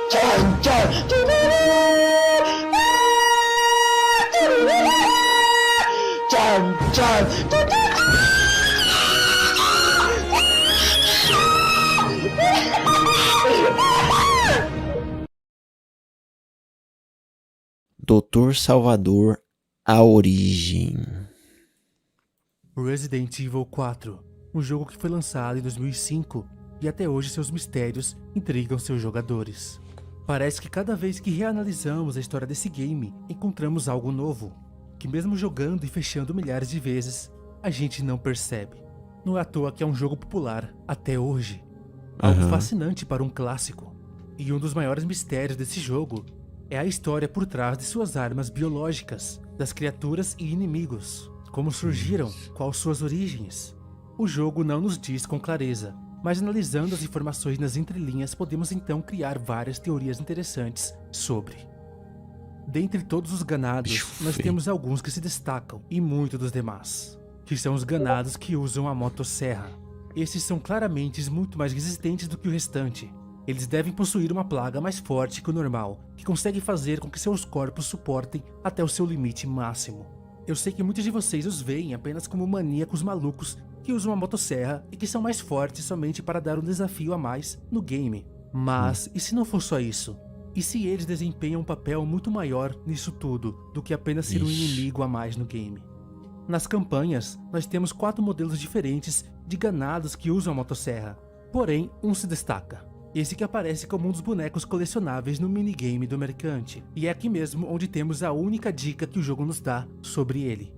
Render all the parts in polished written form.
Tchan, tchan. Tchan, tchan. Dr. Salvador, a origem. Resident Evil 4, um jogo que foi lançado em 2005 e até hoje seus mistérios intrigam seus jogadores. Parece que cada vez que reanalisamos a história desse game, encontramos algo novo, que mesmo jogando e fechando milhares de vezes, a gente não percebe. Não é à toa que é um jogo popular até hoje. Algo fascinante para um clássico. E um dos maiores mistérios desse jogo é a história por trás de suas armas biológicas, das criaturas e inimigos. Como surgiram, quais suas origens. O jogo não nos diz com clareza, mas analisando as informações nas entrelinhas podemos então criar várias teorias interessantes sobre. Dentre todos os ganados, nós temos alguns que se destacam, e muito dos demais, que são os ganados que usam a motosserra. Esses são claramente muito mais resistentes do que o restante. Eles devem possuir uma plaga mais forte que o normal, que consegue fazer com que seus corpos suportem até o seu limite máximo. Eu sei que muitos de vocês os veem apenas como maníacos malucos que usam a motosserra e que são mais fortes somente para dar um desafio a mais no game. Mas, e se não for só isso? E se eles desempenham um papel muito maior nisso tudo do que apenas ser um inimigo a mais no game? Nas campanhas, nós temos 4 modelos diferentes de ganados que usam a motosserra. Porém, um se destaca. Esse que aparece como um dos bonecos colecionáveis no minigame do mercante. E é aqui mesmo onde temos a única dica que o jogo nos dá sobre ele.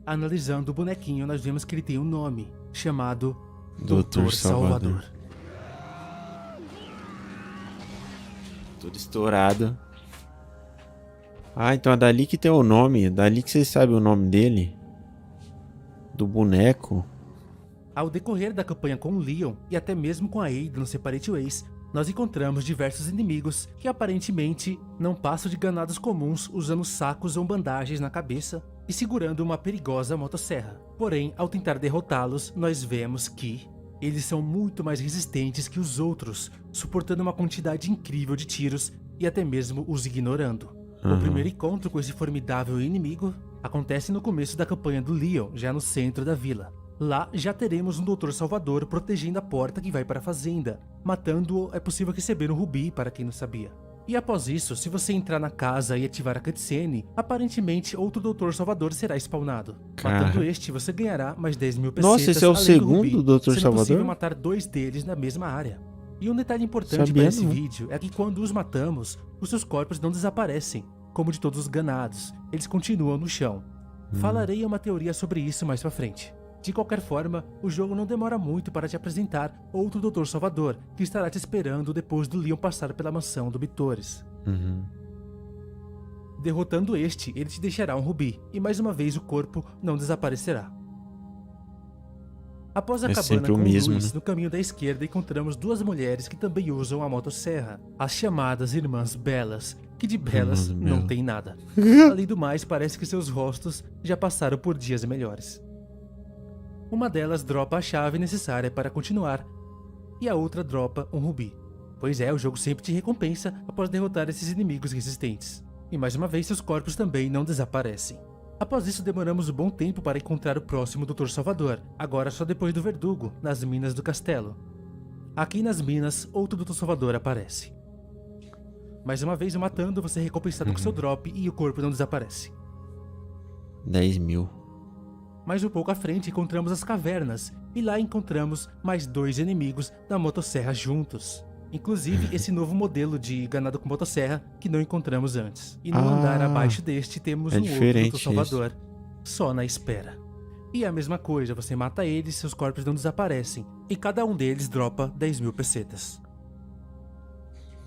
Analisando o bonequinho, nós vemos que ele tem um nome, chamado Dr. Salvador. Tudo estourado. Ah, então é dali que tem o nome. Dali que vocês sabem o nome dele. Do boneco. Ao decorrer da campanha com o Leon e até mesmo com a Ada no Separate Ways, nós encontramos diversos inimigos que aparentemente não passam de ganados comuns usando sacos ou bandagens na cabeça e segurando uma perigosa motosserra. Porém, ao tentar derrotá-los, nós vemos que eles são muito mais resistentes que os outros, suportando uma quantidade incrível de tiros e até mesmo os ignorando. O primeiro encontro com esse formidável inimigo acontece no começo da campanha do Leon, já no centro da vila. Lá já teremos um Dr. Salvador protegendo a porta que vai para a fazenda. Matando-o é possível receber um rubi, para quem não sabia. E após isso, se você entrar na casa e ativar a cutscene, aparentemente outro Dr. Salvador será spawnado. Matando este, você ganhará mais 10 mil pesetas. Nossa, esse é o segundo Dr. Sendo Salvador? possível matar 2 deles na mesma área. E um detalhe importante para esse vídeo é que quando os matamos, os seus corpos não desaparecem, como de todos os ganados, eles continuam no chão. Falarei uma teoria sobre isso mais pra frente. De qualquer forma, o jogo não demora muito para te apresentar outro Dr. Salvador, que estará te esperando depois do Leon passar pela mansão do Bitores. Derrotando este, ele te deixará um rubi, e mais uma vez o corpo não desaparecerá. Após a cabana com luz, né? no caminho da esquerda encontramos 2 mulheres que também usam a motosserra, as chamadas Irmãs Belas, que de belas não tem nada. Além do mais, parece que seus rostos já passaram por dias melhores. Uma delas dropa a chave necessária para continuar, e a outra dropa um rubi. Pois é, o jogo sempre te recompensa após derrotar esses inimigos resistentes. E mais uma vez, seus corpos também não desaparecem. Após isso, demoramos um bom tempo para encontrar o próximo Dr. Salvador, agora só depois do verdugo, nas minas do castelo. Aqui nas minas, outro Dr. Salvador aparece. Mais uma vez o matando, você é recompensado com seu drop e o corpo não desaparece. 10 mil. Mais um pouco à frente encontramos as cavernas, e lá encontramos mais 2 inimigos da motosserra juntos. Inclusive esse novo modelo de ganado com motosserra que não encontramos antes. E no andar abaixo deste temos um outro Dr. Salvador, só na espera. E a mesma coisa, você mata eles, seus corpos não desaparecem, e cada um deles dropa 10 mil pesetas.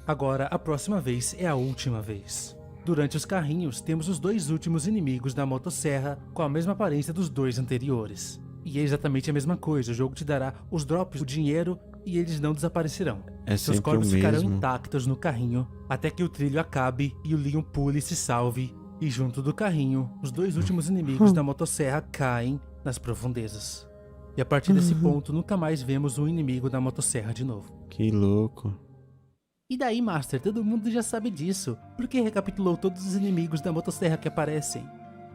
Agora, a próxima vez é a última vez. Durante os carrinhos, temos os 2 últimos inimigos da motosserra com a mesma aparência dos 2 anteriores. E é exatamente a mesma coisa, o jogo te dará os drops, o dinheiro, e eles não desaparecerão. Seus corpos ficarão intactos no carrinho, até que o trilho acabe e o Leon pule e se salve. E junto do carrinho, os 2 últimos inimigos da motosserra caem nas profundezas. E a partir desse ponto, nunca mais vemos um inimigo da motosserra de novo. Que louco. E daí, Master, todo mundo já sabe disso. Por que recapitulou todos os inimigos da motosserra que aparecem?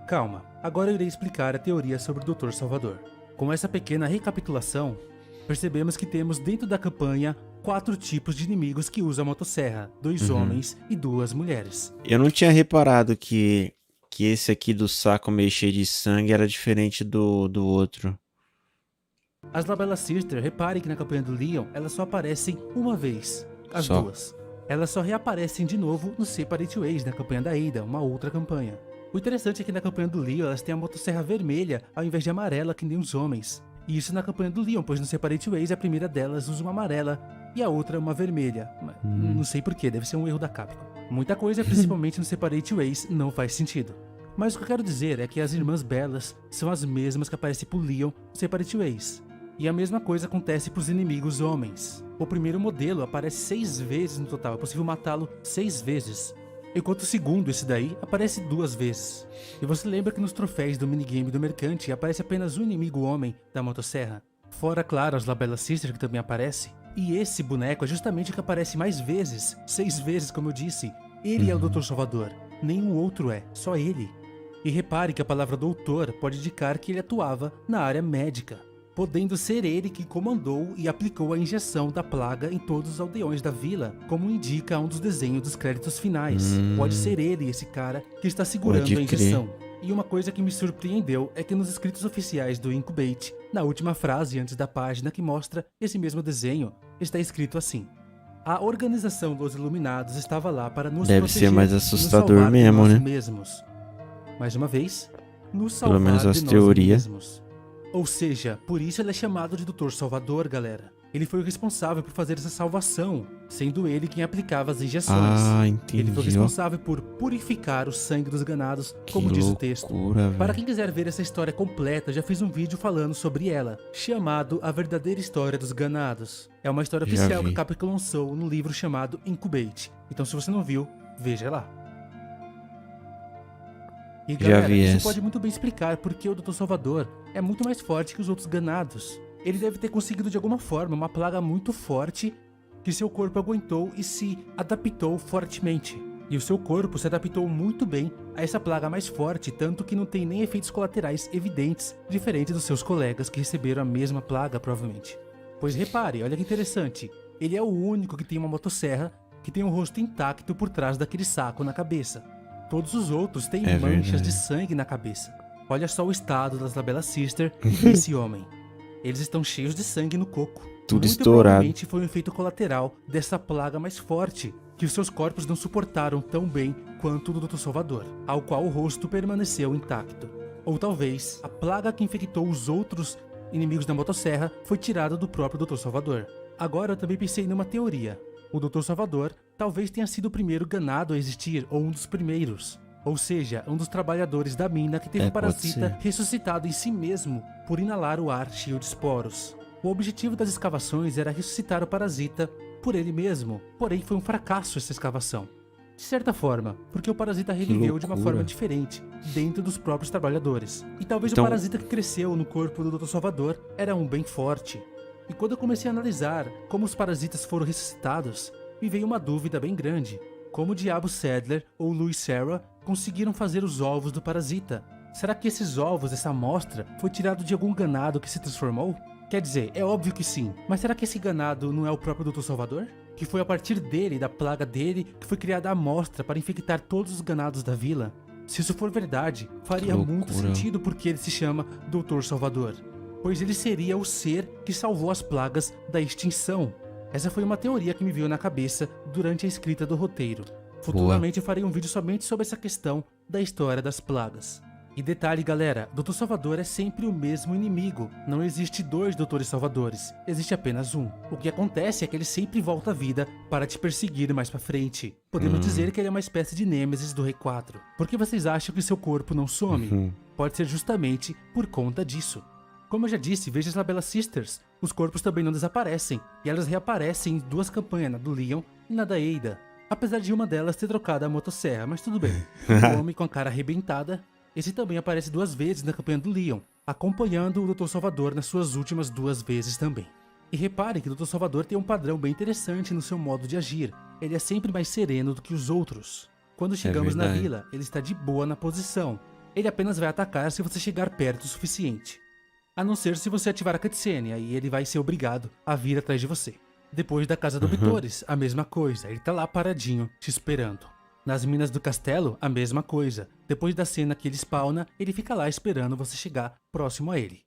Calma, agora eu irei explicar a teoria sobre o Dr. Salvador. Com essa pequena recapitulação, percebemos que temos dentro da campanha 4 tipos de inimigos que usam a motosserra, 2 homens e 2 mulheres. Eu não tinha reparado que esse aqui do saco meio cheio de sangue era diferente do outro. As Labella Sister, repare que na campanha do Leon, elas só aparecem uma vez, as Só. duas. Elas só reaparecem de novo no Separate Ways, na campanha da Ada, uma outra campanha. O interessante é que na campanha do Leon, elas têm a motosserra vermelha ao invés de amarela que nem os homens. E isso na campanha do Leon, pois no Separate Ways a primeira delas usa uma amarela e a outra uma vermelha. Não sei porquê, deve ser um erro da Capcom. Muita coisa, principalmente no Separate Ways, não faz sentido. Mas o que eu quero dizer é que as irmãs Bellas são as mesmas que aparecem pro Leon no Separate Ways. E a mesma coisa acontece pros inimigos homens. O primeiro modelo aparece 6 vezes no total, é possível matá-lo 6 vezes. Enquanto o segundo, esse daí, aparece 2 vezes. E você lembra que nos troféus do minigame do mercante aparece apenas um inimigo homem da motosserra? Fora, claro, as Labella Sister que também aparece. E esse boneco é justamente o que aparece mais vezes, 6 vezes como eu disse. Ele é o Dr. Salvador, nenhum outro é, só ele. E repare que a palavra doutor pode indicar que ele atuava na área médica, podendo ser ele que comandou e aplicou a injeção da plaga em todos os aldeões da vila, como indica um dos desenhos dos créditos finais. Pode ser ele, esse cara, que está segurando Pode a injeção. E uma coisa que me surpreendeu é que nos escritos oficiais do Incubate, na última frase antes da página que mostra esse mesmo desenho, está escrito assim: a organização dos Iluminados estava lá para nos Deve proteger ser mais e nos assustador salvar de mesmo, nós né? mesmos. Mais uma vez, nos salvar Pelo menos de as nós teorias. mesmos. Ou seja, por isso ele é chamado de Dr. Salvador, galera. Ele foi o responsável por fazer essa salvação, sendo ele quem aplicava as injeções. Ah, entendi. Ele foi responsável por purificar o sangue dos ganados, como diz o texto. Loucura, Para velho. quem quiser ver essa história completa, já fiz um vídeo falando sobre ela, chamado A Verdadeira História dos Ganados. É uma história Já oficial que vi. a Capcom lançou no livro chamado Incubate. Então se você não viu, veja lá. E Já galera, vi isso essa. pode muito bem explicar porque o Dr. Salvador é muito mais forte que os outros ganados. Ele deve ter conseguido de alguma forma uma plaga muito forte que seu corpo aguentou e se adaptou fortemente. E o seu corpo se adaptou muito bem a essa plaga mais forte, tanto que não tem nem efeitos colaterais evidentes, diferente dos seus colegas que receberam a mesma plaga, provavelmente. Pois repare, olha que interessante, ele é o único que tem uma motosserra que tem o rosto intacto por trás daquele saco na cabeça. Todos os outros têm É manchas verdade. de sangue na cabeça. Olha só o estado das Labella Sister e desse homem. Eles estão cheios de sangue no coco. Tudo Muito estourado. provavelmente foi um efeito colateral dessa plaga mais forte, que os seus corpos não suportaram tão bem quanto o do Dr. Salvador, ao qual o rosto permaneceu intacto. Ou talvez, a plaga que infectou os outros inimigos da motosserra foi tirada do próprio Dr. Salvador. Agora eu também pensei numa teoria. O Dr. Salvador talvez tenha sido o primeiro ganado a existir, ou um dos primeiros. Ou seja, um dos trabalhadores da mina que teve o pode parasita ser. ressuscitado em si mesmo por inalar o ar cheio de esporos. O objetivo das escavações era ressuscitar o parasita por ele mesmo, porém foi um fracasso essa escavação. De certa forma, porque o parasita reviveu de uma loucura. forma diferente, dentro dos próprios trabalhadores. E talvez Então- o parasita que cresceu no corpo do Dr. Salvador era um bem forte. E quando eu comecei a analisar como os parasitas foram ressuscitados, me veio uma dúvida bem grande. Como o Diabo Sadler ou Louis Serra conseguiram fazer os ovos do parasita? Será que esses ovos, essa amostra, foi tirado de algum ganado que se transformou? Quer dizer, é óbvio que sim, mas será que esse ganado não é o próprio Dr. Salvador? Que foi a partir dele, da plaga dele, que foi criada a amostra para infectar todos os ganados da vila? Se isso for verdade, faria Que muito loucura. sentido porque ele se chama Dr. Salvador, pois ele seria o ser que salvou as plagas da extinção. Essa foi uma teoria que me veio na cabeça durante a escrita do roteiro. Futuramente eu farei um vídeo somente sobre essa questão da história das plagas. E detalhe, galera, Dr. Salvador é sempre o mesmo inimigo. Não existe 2 Doutores Salvadores, existe apenas um. O que acontece é que ele sempre volta à vida para te perseguir mais pra frente. Podemos dizer que ele é uma espécie de nêmesis do Rei 4. Por que vocês acham que seu corpo não some? Pode ser justamente por conta disso. Como eu já disse, veja as Labella Sisters. Os corpos também não desaparecem, e elas reaparecem em 2 campanhas, na do Leon e na da Ada. Apesar de uma delas ter trocado a motosserra, mas tudo bem. O homem com a cara arrebentada, esse também aparece 2 vezes na campanha do Leon, acompanhando o Dr. Salvador nas suas últimas 2 vezes também. E repare que o Dr. Salvador tem um padrão bem interessante no seu modo de agir. Ele é sempre mais sereno do que os outros. Quando chegamos na verdade. vila, ele está de boa na posição. Ele apenas vai atacar se você chegar perto o suficiente. A não ser se você ativar a cutscene, aí ele vai ser obrigado a vir atrás de você. Depois da casa do Bitores, a mesma coisa, ele tá lá paradinho, te esperando. Nas minas do castelo, a mesma coisa. Depois da cena que ele spawna, ele fica lá esperando você chegar próximo a ele.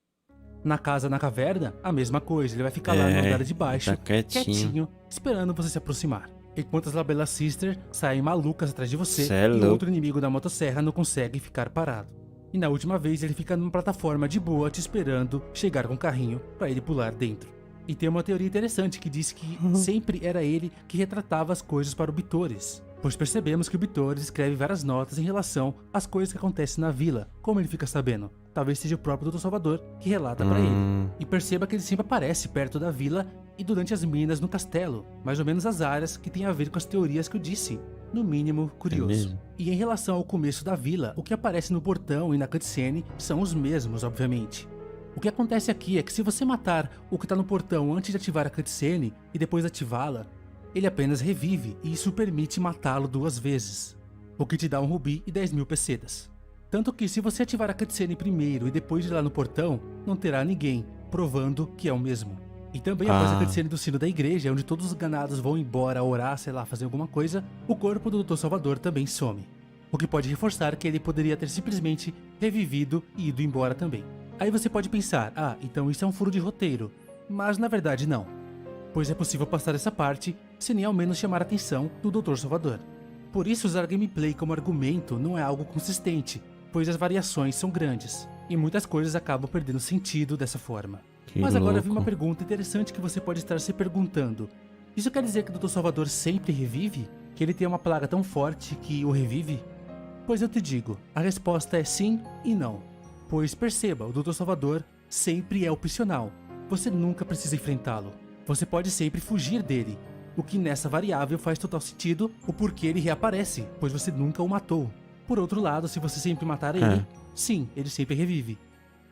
Na casa na caverna, a mesma coisa, ele vai ficar lá no andar de baixo, tá quietinho. esperando você se aproximar. Enquanto as Labella Sister saem malucas atrás de você Cê é e o louco. outro inimigo da motosserra não consegue ficar parado. E na última vez ele fica numa plataforma de boa te esperando chegar com o carrinho pra ele pular dentro. E tem uma teoria interessante que diz que sempre era ele que retratava as coisas para o Bitores. Pois percebemos que o Bitores escreve várias notas em relação às coisas que acontecem na vila. Como ele fica sabendo? Talvez seja o próprio Dr. Salvador que relata pra ele. E perceba que ele sempre aparece perto da vila e durante as minas no castelo. Mais ou menos as áreas que tem a ver com as teorias que eu disse. No mínimo, curioso. mesmo? E em relação ao começo da vila, o que aparece no portão e na cutscene são os mesmos, obviamente. O que acontece aqui é que se você matar o que tá no portão antes de ativar a cutscene e depois ativá-la, ele apenas revive e isso permite matá-lo 2 vezes, o que te dá um rubi e 10.000 pesetas. Tanto que se você ativar a cutscene primeiro e depois ir lá no portão, não terá ninguém, provando que é o mesmo. E também após a cutscene do sino da igreja, onde todos os ganados vão embora orar, sei lá, fazer alguma coisa, o corpo do Dr. Salvador também some. O que pode reforçar que ele poderia ter simplesmente revivido e ido embora também. Aí você pode pensar, então isso é um furo de roteiro. Mas na verdade não. Pois é possível passar essa parte sem nem ao menos chamar a atenção do Dr. Salvador. Por isso usar gameplay como argumento não é algo consistente, pois as variações são grandes, e muitas coisas acabam perdendo sentido dessa forma. Que Mas agora vem uma louco. pergunta interessante que você pode estar se perguntando. Isso quer dizer que o Dr. Salvador sempre revive? Que ele tem uma plaga tão forte que o revive? Pois eu te digo, a resposta é sim e não. Pois perceba, o Dr. Salvador sempre é opcional. Você nunca precisa enfrentá-lo. Você pode sempre fugir dele. O que nessa variável faz total sentido o porquê ele reaparece, pois você nunca o matou. Por outro lado, se você sempre matar ele, sim, ele sempre revive.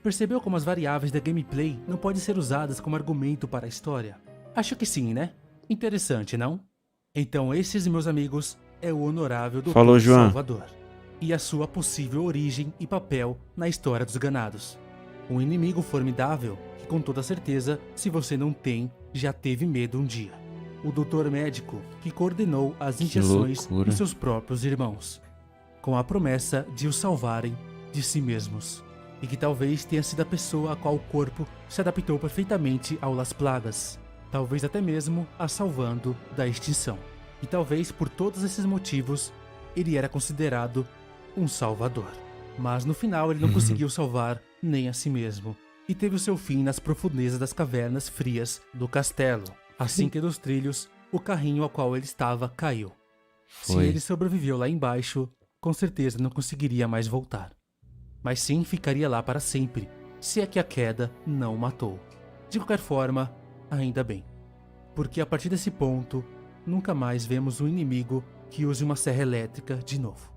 Percebeu como as variáveis da gameplay não podem ser usadas como argumento para a história? Acho que sim, né? Interessante, não? Então esses, meus amigos, é o honorável Dr. Falou, João. Salvador. E a sua possível origem e papel na história dos ganados. Um inimigo formidável que com toda certeza, se você não tem, já teve medo um dia. O doutor médico que coordenou as injeções loucura. em seus próprios irmãos, com a promessa de os salvarem de si mesmos. E que talvez tenha sido a pessoa a qual o corpo se adaptou perfeitamente ao Las Plagas, talvez até mesmo a salvando da extinção. E talvez por todos esses motivos, ele era considerado um salvador. Mas no final ele não conseguiu salvar nem a si mesmo, e teve o seu fim nas profundezas das cavernas frias do castelo. Assim que dos trilhos, o carrinho ao qual ele estava caiu. Se Foi. ele sobreviveu lá embaixo, com certeza não conseguiria mais voltar. Mas sim ficaria lá para sempre, se é que a queda não o matou. De qualquer forma, ainda bem. Porque a partir desse ponto, nunca mais vemos um inimigo que use uma serra elétrica de novo.